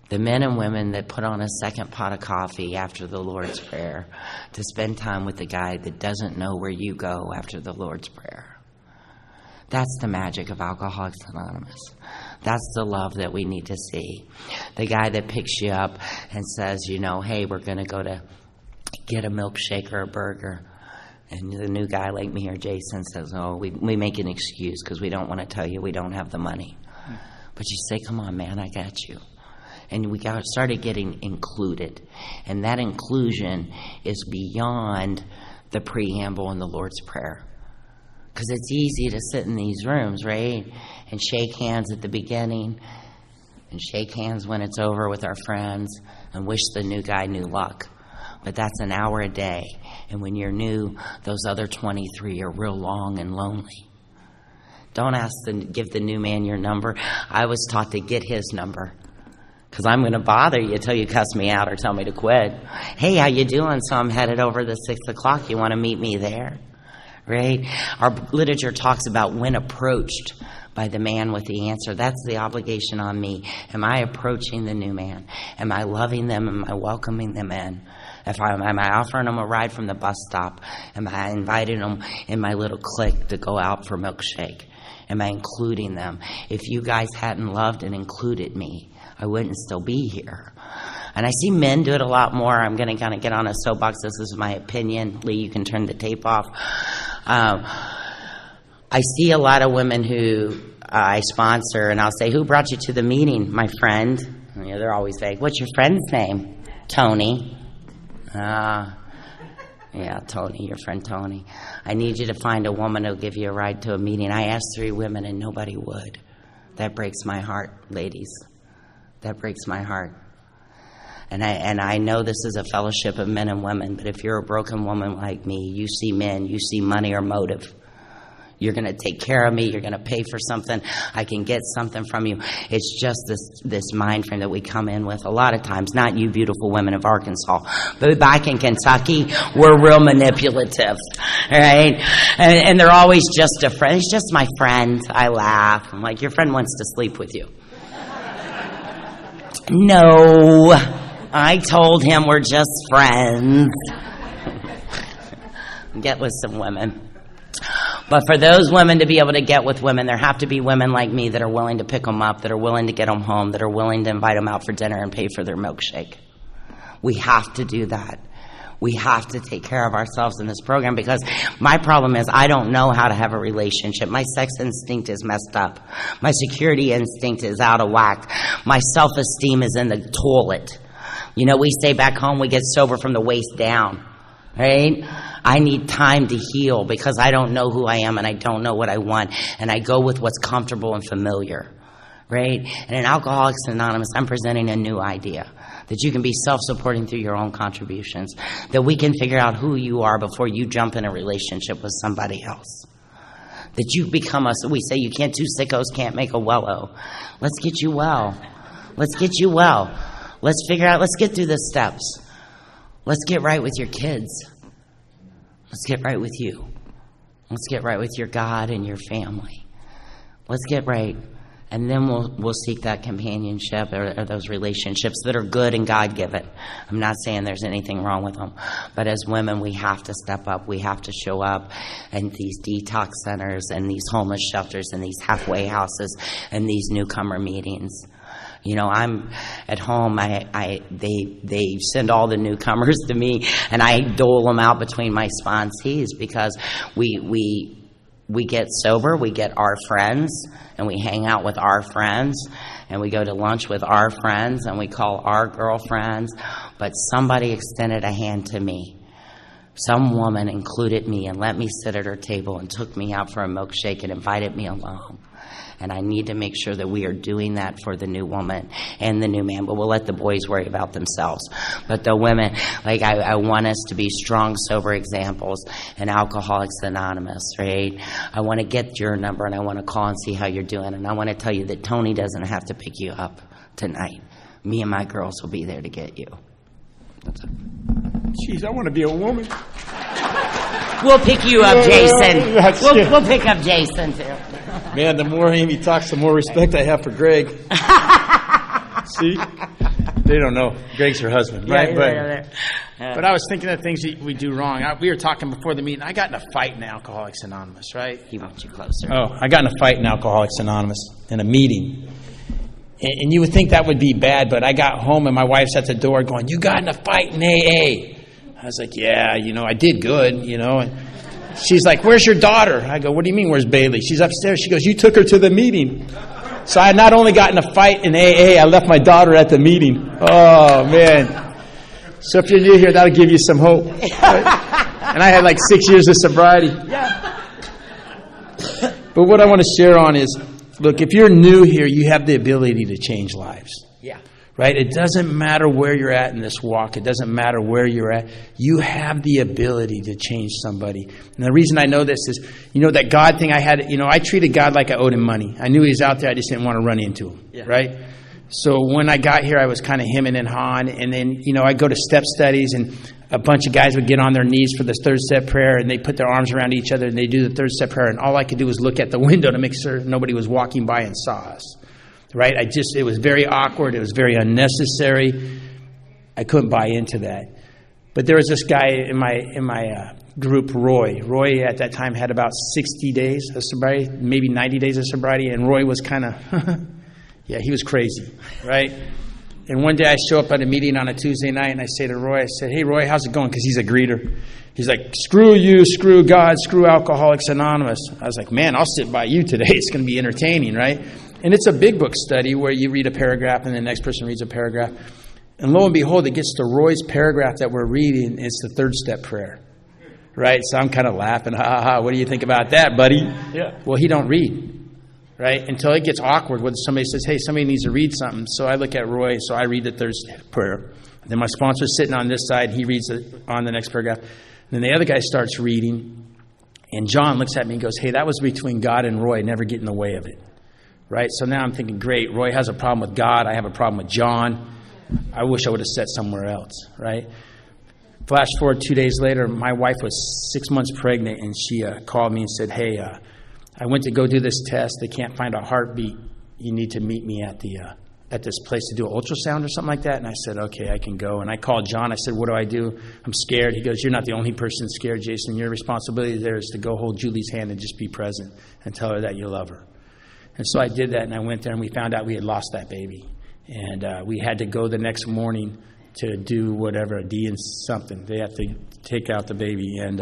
the men and women that put on a second pot of coffee after the Lord's Prayer to spend time with the guy that doesn't know where you go after the Lord's Prayer. That's the magic of Alcoholics Anonymous. That's the love that we need to see. The guy that picks you up and says, you know, hey, we're going to go to get a milkshake or a burger. And the new guy like me or Jason says, oh, we make an excuse because we don't want to tell you we don't have the money. But you say, come on, man, I got you. And we started getting included. And that inclusion is beyond the preamble in the Lord's Prayer. Because it's easy to sit in these rooms, right, and shake hands at the beginning and shake hands when it's over with our friends and wish the new guy new luck. But that's an hour a day. And when you're new, those other 23 are real long and lonely. Don't give the new man your number. I was taught to get his number. Because I'm going to bother you till you cuss me out or tell me to quit. Hey, how you doing? So I'm headed over to 6 o'clock. You want to meet me there? Right? Our literature talks about when approached by the man with the answer. That's the obligation on me. Am I approaching the new man? Am I loving them? Am I welcoming them in? Am I offering them a ride from the bus stop? Am I inviting them in my little clique to go out for milkshake? Am I including them? If you guys hadn't loved and included me, I wouldn't still be here. And I see men do it a lot more. I'm going to kind of get on a soapbox. This is my opinion. Lee, you can turn the tape off. I see a lot of women who I sponsor, and I'll say, who brought you to the meeting? My friend. You know, they're always vague. What's your friend's name? Tony. Yeah, Tony, your friend Tony. I need you to find a woman who'll give you a ride to a meeting. I asked 3 women, and nobody would. That breaks my heart, ladies. That breaks my heart. And I know this is a fellowship of men and women, but if you're a broken woman like me, you see men, you see money or motive. You're going to take care of me. You're going to pay for something. I can get something from you. It's just this mind frame that we come in with a lot of times. Not you beautiful women of Arkansas, but back in Kentucky, we're real manipulative, right? And they're always just a friend. He's just my friend. I laugh. I'm like, your friend wants to sleep with you. No, I told him we're just friends. Get with some women. But for those women to be able to get with women, there have to be women like me that are willing to pick them up, that are willing to get them home, that are willing to invite them out for dinner and pay for their milkshake. We have to do that. We have to take care of ourselves in this program, because my problem is I don't know how to have a relationship. My sex instinct is messed up. My security instinct is out of whack. My self-esteem is in the toilet. You know, we stay back home, we get sober from the waist down. right? I need time to heal because I don't know who I am and I don't know what I want, and I go with what's comfortable and familiar, right? And in Alcoholics Anonymous, I'm presenting a new idea that you can be self-supporting through your own contributions, that we can figure out who you are before you jump in a relationship with somebody else. That you become we say you can't, two sickos can't make a wello. Let's get you well. Let's get you well. Let's figure out, let's get through the steps. Let's get right with your kids. Let's get right with you. Let's get right with your God and your family. Let's get right. And then we'll seek that companionship or those relationships that are good and God-given. I'm not saying there's anything wrong with them. But as women, we have to step up. We have to show up in these detox centers and these homeless shelters and these halfway houses and these newcomer meetings. You know, I'm at home. They send all the newcomers to me, and I dole them out between my sponsees because we get sober, we get our friends, and we hang out with our friends, and we go to lunch with our friends, and we call our girlfriends. But somebody extended a hand to me. Some woman included me and let me sit at her table and took me out for a milkshake and invited me along. And I need to make sure that we are doing that for the new woman and the new man. But we'll let the boys worry about themselves. But the women, like I want us to be strong, sober examples in Alcoholics Anonymous, right? I want to get your number and I want to call and see how you're doing. And I want to tell you that Tony doesn't have to pick you up tonight. Me and my girls will be there to get you. That's it. Jeez, I want to be a woman. We'll pick you up, Jason. We'll pick up Jason, too. Man, the more Amy talks, the more respect I have for Greg. See? They don't know. Greg's her husband, right? But I was thinking of things that we do wrong. We were talking before the meeting. I got in a fight in Alcoholics Anonymous, right? He wants you closer. Oh, I got in a fight in Alcoholics Anonymous in a meeting. And you would think that would be bad, but I got home and my wife's at the door going, "You got in a fight in AA." I was like, "Yeah, I did good, And she's like, "Where's your daughter?" I go, "What do you mean, where's Bailey?" She's upstairs. She goes, "You took her to the meeting." So I not only got in a fight in AA, I left my daughter at the meeting. Oh, man. So if you're new here, that'll give you some hope. And I had like 6 years of sobriety. But what I want to share on is, look, if you're new here, you have the ability to change lives. Yeah. Right? It doesn't matter where you're at in this walk. It doesn't matter where you're at. You have the ability to change somebody. And the reason I know this is, that God thing I had, I treated God like I owed him money. I knew he was out there. I just didn't want to run into him. Yeah. Right? So when I got here, I was kind of hemming and hawing. And then, I go to step studies and a bunch of guys would get on their knees for the third step prayer and they put their arms around each other and they do the third step prayer. And all I could do was look at the window to make sure nobody was walking by and saw us. Right? It was very awkward. It was very unnecessary. I couldn't buy into that. But there was this guy in my group, Roy. Roy at that time had about 60 days of sobriety, maybe 90 days of sobriety. And Roy was kind of, he was crazy. Right? And one day I show up at a meeting on a Tuesday night and I say to Roy, I said, "Hey, Roy, how's it going?" Because he's a greeter. He's like, "Screw you, screw God, screw Alcoholics Anonymous." I was like, "Man, I'll sit by you today. It's going to be entertaining, right?" And it's a big book study where you read a paragraph and the next person reads a paragraph. And lo and behold, it gets to Roy's paragraph that we're reading. It's the third step prayer, right? So I'm kind of laughing. What do you think about that, buddy? Yeah. Well, he don't read, right? Until it gets awkward when somebody says, "Hey, somebody needs to read something." So I look at Roy, so I read the third step prayer. Then my sponsor's sitting on this side. He reads it on the next paragraph. Then the other guy starts reading. And John looks at me and goes, "Hey, that was between God and Roy. Never get in the way of it." Right? So now I'm thinking, great, Roy has a problem with God. I have a problem with John. I wish I would have sat somewhere else, right? Flash forward 2 days later, my wife was 6 months pregnant, and she called me and said, "Hey, I went to go do this test. They can't find a heartbeat. You need to meet me at this place to do an ultrasound or something like that." And I said, "Okay, I can go." And I called John. I said, "What do I do? I'm scared." He goes, "You're not the only person scared, Jason. Your responsibility there is to go hold Julie's hand and just be present and tell her that you love her." And so I did that, and I went there, and we found out we had lost that baby. And we had to go the next morning to do whatever, a D and something. They have to take out the baby. And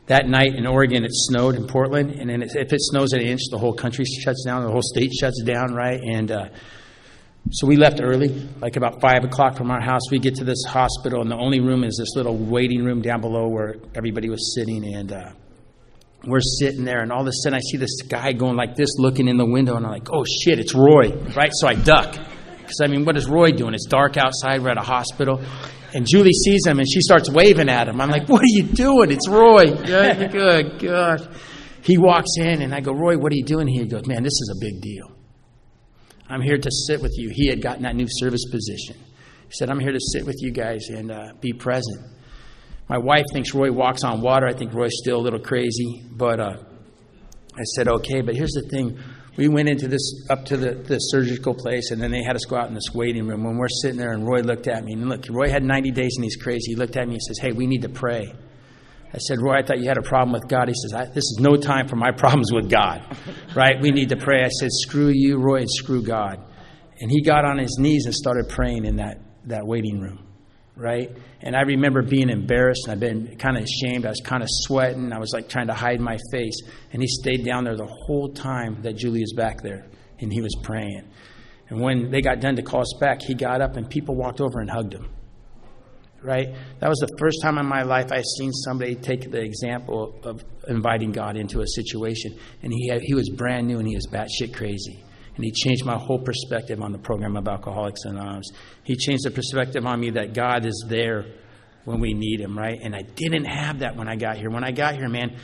that night in Oregon, it snowed in Portland. And then if it snows an inch, the whole country shuts down. The whole state shuts down, right? And So we left early, like about 5 o'clock from our house. We get to this hospital, and the only room is this little waiting room down below where everybody was sitting. And we're sitting there, and all of a sudden I see this guy going like this, looking in the window, and I'm like, oh, shit, it's Roy, right? So I duck. Because, I mean, what is Roy doing? It's dark outside. We're at a hospital. And Julie sees him, and she starts waving at him. I'm like, what are you doing? It's Roy. Good gosh. He walks in, and I go, Roy, what are you doing here? He goes, man, this is a big deal. I'm here to sit with you. He had gotten that new service position. He said, I'm here to sit with you guys and be present. My wife thinks Roy walks on water. I think Roy's still a little crazy. But I said, okay. But here's the thing. We went into this, up to the surgical place, and then they had us go out in this waiting room. When we're sitting there, and Roy looked at me. And look, Roy had 90 days, and he's crazy. He looked at me and says, hey, we need to pray. I said, Roy, I thought you had a problem with God. He says, this is no time for my problems with God, right? We need to pray. I said, screw you, Roy, and screw God. And he got on his knees and started praying in that waiting room, right? And I remember being embarrassed, and I've been kind of ashamed. I was kind of sweating. I was like trying to hide my face. And he stayed down there the whole time that Julie was back there, and he was praying. And when they got done to call us back, he got up, and people walked over and hugged him. Right? That was the first time in my life I seen somebody take the example of inviting God into a situation. And he was brand new, and he was batshit crazy. And he changed my whole perspective on the program of Alcoholics Anonymous. He changed the perspective on me that God is there when we need him, right? And I didn't have that when I got here. When I got here, man,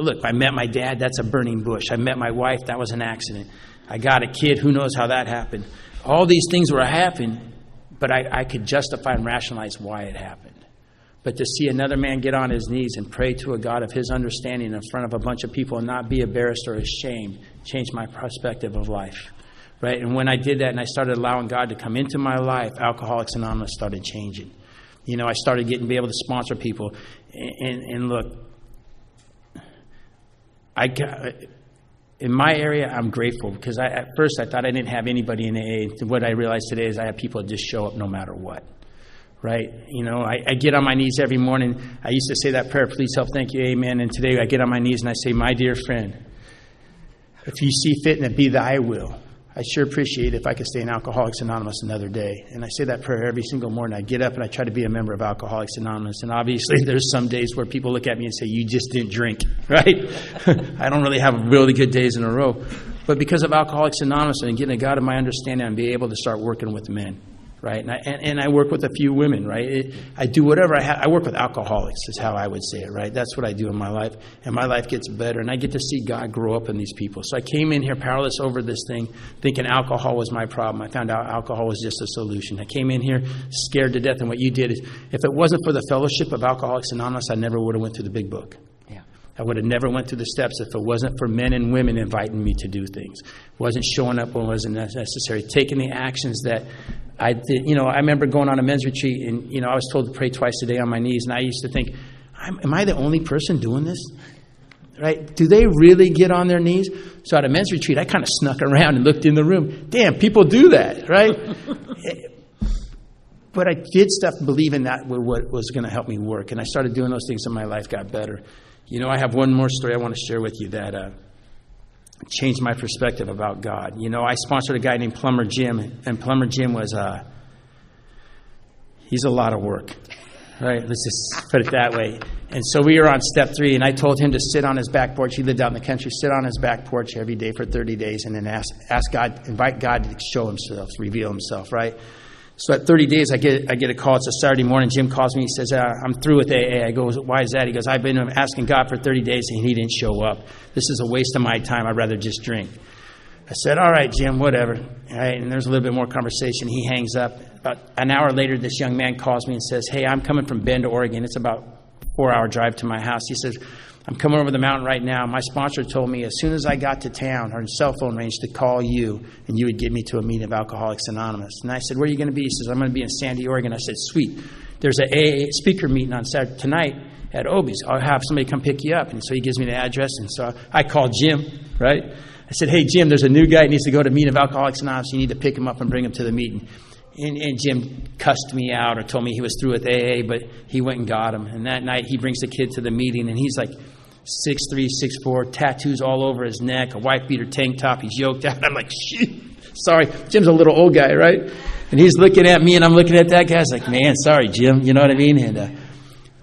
look, I met my dad. That's a burning bush. I met my wife. That was an accident. I got a kid. Who knows how that happened? All these things were happening. But I could justify and rationalize why it happened. But to see another man get on his knees and pray to a God of his understanding in front of a bunch of people and not be embarrassed or ashamed changed my perspective of life. Right? And when I did that and I started allowing God to come into my life, Alcoholics Anonymous started changing. You know, I started be able to sponsor people. And look, in my area, I'm grateful because at first I thought I didn't have anybody in AA. What I realized today is I have people that just show up no matter what, right? You know, I get on my knees every morning. I used to say that prayer, please help, thank you, amen. And today I get on my knees and I say, my dear friend, if you see fit and it be thy will, I sure appreciate if I could stay in Alcoholics Anonymous another day. And I say that prayer every single morning. I get up and I try to be a member of Alcoholics Anonymous. And obviously there's some days where people look at me and say, you just didn't drink, right? I don't really have really good days in a row. But because of Alcoholics Anonymous and getting a God of my understanding, I'm be able to start working with men, right? And I work with a few women, right? I do whatever I work with alcoholics is how I would say it, right? That's what I do in my life. And my life gets better. And I get to see God grow up in these people. So I came in here powerless over this thing, thinking alcohol was my problem. I found out alcohol was just a solution. I came in here scared to death. And what you did is, if it wasn't for the fellowship of Alcoholics Anonymous, I never would have went through the big book. I would have never went through the steps if it wasn't for men and women inviting me to do things. Wasn't showing up when it wasn't necessary. Taking the actions that I did. You know, I remember going on a men's retreat and, you know, I was told to pray twice a day on my knees. And I used to think, am I the only person doing this? Right? Do they really get on their knees? So at a men's retreat, I kind of snuck around and looked in the room. Damn, people do that, right? But I did stuff believing that what was going to help me work. And I started doing those things and my life got better. You know, I have one more story I want to share with you that changed my perspective about God. You know, I sponsored a guy named Plumber Jim, and Plumber Jim was, he's a lot of work, right? Let's just put it that way. And so we were on step 3, and I told him to sit on his back porch. He lived out in the country. Sit on his back porch every day for 30 days and then ask God, invite God to show himself, reveal himself, right? So at 30 days, I get a call. It's a Saturday morning. Jim calls me. He says, I'm through with AA. I go, why is that? He goes, I've been asking God for 30 days, and he didn't show up. This is a waste of my time. I'd rather just drink. I said, all right, Jim, whatever. All right, and there's a little bit more conversation. He hangs up. About an hour later, this young man calls me and says, hey, I'm coming from Bend, Oregon. It's about a 4-hour drive to my house. He says, I'm coming over the mountain right now. My sponsor told me as soon as I got to town or in cell phone range to call you, and you would get me to a meeting of Alcoholics Anonymous. And I said, where are you going to be? He says, I'm going to be in Sandy, Oregon. I said, sweet. There's an AA speaker meeting on Saturday tonight at Obie's. I'll have somebody come pick you up. And so he gives me the address. And so I called Jim, right? I said, hey, Jim, there's a new guy that needs to go to a meeting of Alcoholics Anonymous. You need to pick him up and bring him to the meeting. And Jim cussed me out or told me he was through with AA, but he went and got him. And that night he brings the kid to the meeting, and he's like 6'3", 6'4", tattoos all over his neck, a wife beater tank top. He's yoked out. I'm like, shit. Sorry, Jim's a little old guy, right? And he's looking at me, and I'm looking at that guy. I was like, man, sorry, Jim. You know what I mean? And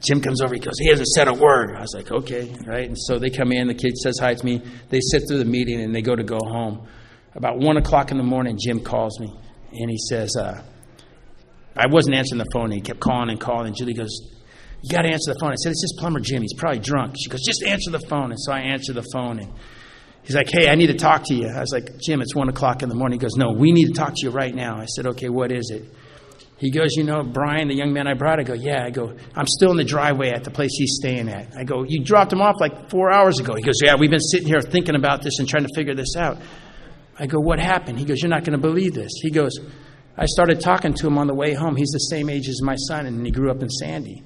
Jim comes over. He goes, he hasn't said a word. I was like, okay, right? And so they come in. The kid says hi to me. They sit through the meeting, and they go home. About 1 o'clock in the morning, Jim calls me, and he says, I wasn't answering the phone. And he kept calling and calling. And Julie goes, you got to answer the phone. I said, it's just Plumber Jim. He's probably drunk. She goes, just answer the phone. And so I answered the phone, and he's like, hey, I need to talk to you. I was like, Jim, it's 1 o'clock in the morning. He goes, no, we need to talk to you right now. I said, okay, what is it? He goes, you know, Brian, the young man I brought? I go, yeah. I go, I'm still in the driveway at the place he's staying at. I go, you dropped him off like 4 hours ago. He goes, yeah, we've been sitting here thinking about this and trying to figure this out. I go, what happened? He goes, you're not going to believe this. He goes, I started talking to him on the way home. He's the same age as my son, and he grew up in Sandy.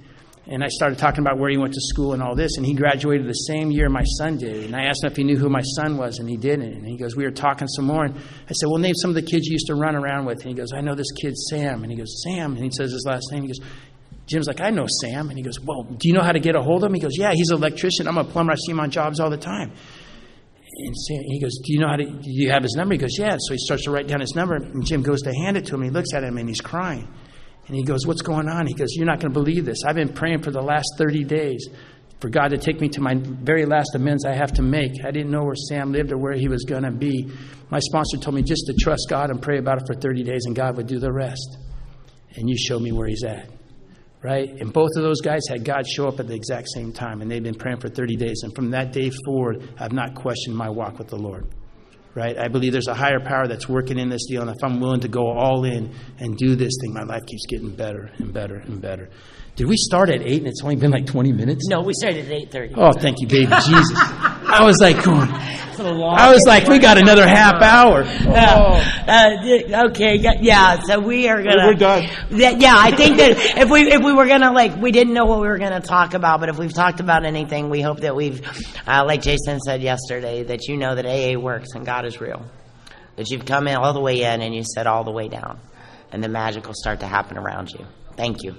And I started talking about where he went to school and all this, and he graduated the same year my son did. And I asked him if he knew who my son was, and he didn't. And he goes, we were talking some more, and I said, well, name some of the kids you used to run around with. And he goes, I know this kid, Sam. And he goes, Sam? And he says his last name. He goes, Jim's like, I know Sam. And he goes, well, do you know how to get a hold of him? He goes, yeah, he's an electrician. I'm a plumber. I see him on jobs all the time. And he goes, do you have his number? He goes, yeah. So he starts to write down his number, and Jim goes to hand it to him. He looks at him, and he's crying. And he goes, what's going on? He goes, you're not going to believe this. I've been praying for the last 30 days for God to take me to my very last amends I have to make. I didn't know where Sam lived or where he was going to be. My sponsor told me just to trust God and pray about it for 30 days, and God would do the rest. And you show me where he's at, right? And both of those guys had God show up at the exact same time, and they've been praying for 30 days. And from that day forward, I've not questioned my walk with the Lord. Right? I believe there's a higher power that's working in this deal, and if I'm willing to go all in and do this thing, my life keeps getting better and better and better. Did we start at 8 and it's only been like 20 minutes? No, we started at 8:30. Oh, thank you, baby Jesus. I was like, we got another half hour. Okay, yeah. So we are gonna. We're done. Yeah, I think that if we were gonna we didn't know what we were gonna talk about, but if we've talked about anything, we hope that we've, like Jason said yesterday, that you know that AA works and God is real, that you've come in all the way in and you said all the way down, and the magic will start to happen around you. Thank you.